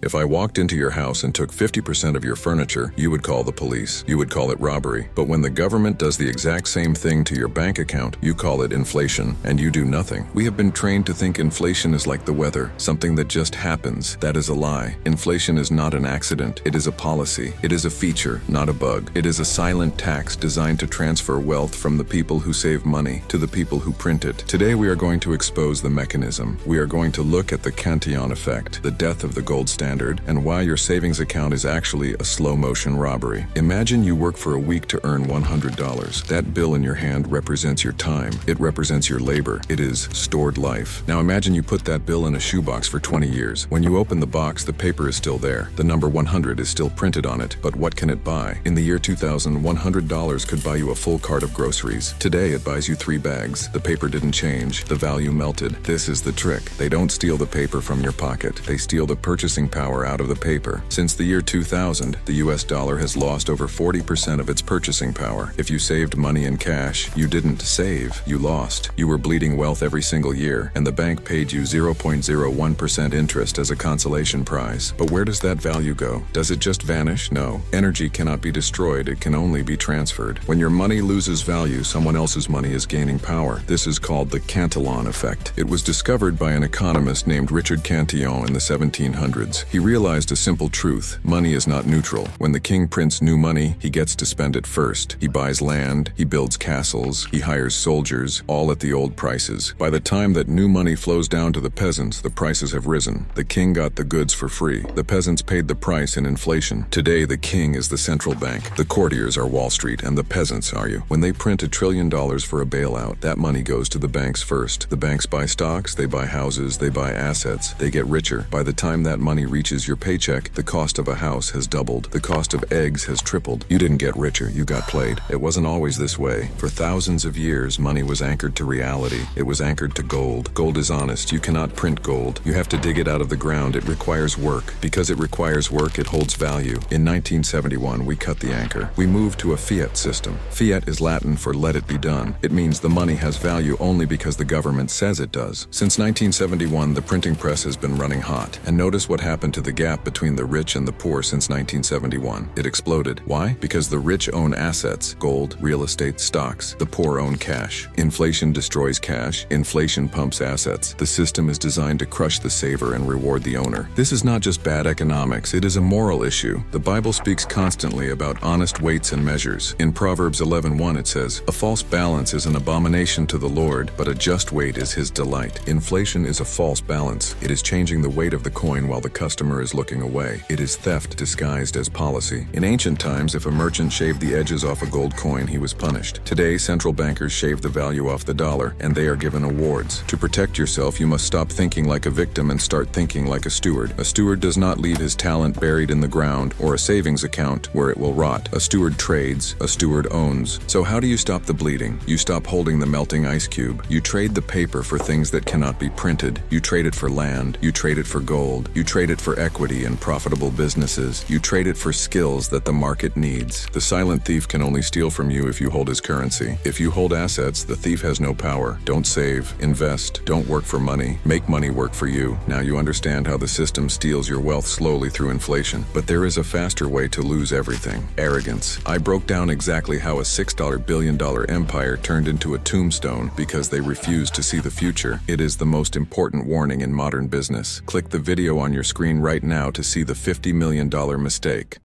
If I walked into your house and took 50% of your furniture, you would call the police. You would call it robbery. But when the government does the exact same thing to your bank account, you call it inflation, and you do nothing. We have been trained to think inflation is like the weather, something that just happens. That is a lie. Inflation is not an accident. It is a policy. It is a feature, not a bug. It is a silent tax designed to transfer wealth from the people who save money to the people who print it. Today we are going to expose the mechanism. We are going to look at the Cantillon Effect, the death of the gold standard, and why your savings account is actually a slow-motion robbery. Imagine you work for a week to earn $100. That bill in your hand represents your time. It represents your labor. It is stored life. Now imagine you put that bill in a shoebox for 20 years. When you open the box, the paper is still there. The number 100 is still printed on it. But what can it buy? In the year 2000, $100 could buy you a full cart of groceries. Today, it buys you 3 bags. The paper didn't change. The value melted. This is the trick. They don't steal the paper from your pocket. They steal the purchasing power out of the paper. Since the year 2000, the US dollar has lost over 40% of its purchasing power. If you saved money in cash, you didn't save, you lost. You were bleeding wealth every single year, and the bank paid you 0.01% interest as a consolation prize. But where does that value go? Does it just vanish? No. Energy cannot be destroyed, it can only be transferred. When your money loses value, someone else's money is gaining power. This is called the Cantillon Effect. It was discovered by an economist named Richard Cantillon in the 1700s. He realized a simple truth: money is not neutral. When the king prints new money, he gets to spend it first. He buys land, he builds castles, he hires soldiers, all at the old prices. By the time that new money flows down to the peasants, the prices have risen. The king got the goods for free. The peasants paid the price in inflation. Today, the king is the central bank. The courtiers are Wall Street, and the peasants are you. When they print $1 trillion for a bailout, that money goes to the banks first. The banks buy stocks, they buy houses, they buy assets. They get richer. By the time that money reaches your paycheck, the cost of a house has doubled. The cost of eggs has tripled. You didn't get richer, you got played. It wasn't always this way. For thousands of years, money was anchored to reality. It was anchored to gold. Gold is honest. You cannot print gold. You have to dig it out of the ground. It requires work. Because it requires work, it holds value. In 1971, we cut the anchor. We moved to a fiat system. Fiat is Latin for let it be done. It means the money has value only because the government says it does. Since 1971, the printing press has been running hot. And notice what happened to the gap between the rich and the poor since 1971. It exploded. Why? Because the rich own assets, gold, real estate, stocks. The poor own cash. Inflation destroys cash. Inflation pumps assets. The system is designed to crush the saver and reward the owner. This is not just bad economics, it is a moral issue. The Bible speaks constantly about honest weights and measures. In Proverbs 11:1 it says, "A false balance is an abomination to the Lord, but a just weight is his delight." Inflation is a false balance. It is changing the weight of the coin while the customer is looking away. It is theft disguised as policy. In ancient times, if a merchant shaved the edges off a gold coin, he was punished. Today, central bankers shave the value off the dollar, and they are given awards. To protect yourself, you must stop thinking like a victim and start thinking like a steward. A steward does not leave his talent buried in the ground or a savings account where it will rot. A steward trades. A steward owns. So how do you stop the bleeding? You stop holding the melting ice cube. You trade the paper for things that cannot be printed. You trade it for land. You trade it for gold. You trade it for equity and profitable businesses. You trade it for skills that the market needs. The silent thief can only steal from you if you hold his currency. If you hold assets, the thief has no power. Don't save, invest, don't work for money. Make money work for you. Now you understand how the system steals your wealth slowly through inflation. But there is a faster way to lose everything: arrogance. I broke down exactly how a $6 billion empire turned into a tombstone because they refused to see the future. It is the most important warning in modern business. Click the video on your screen right now to see the $50 million mistake.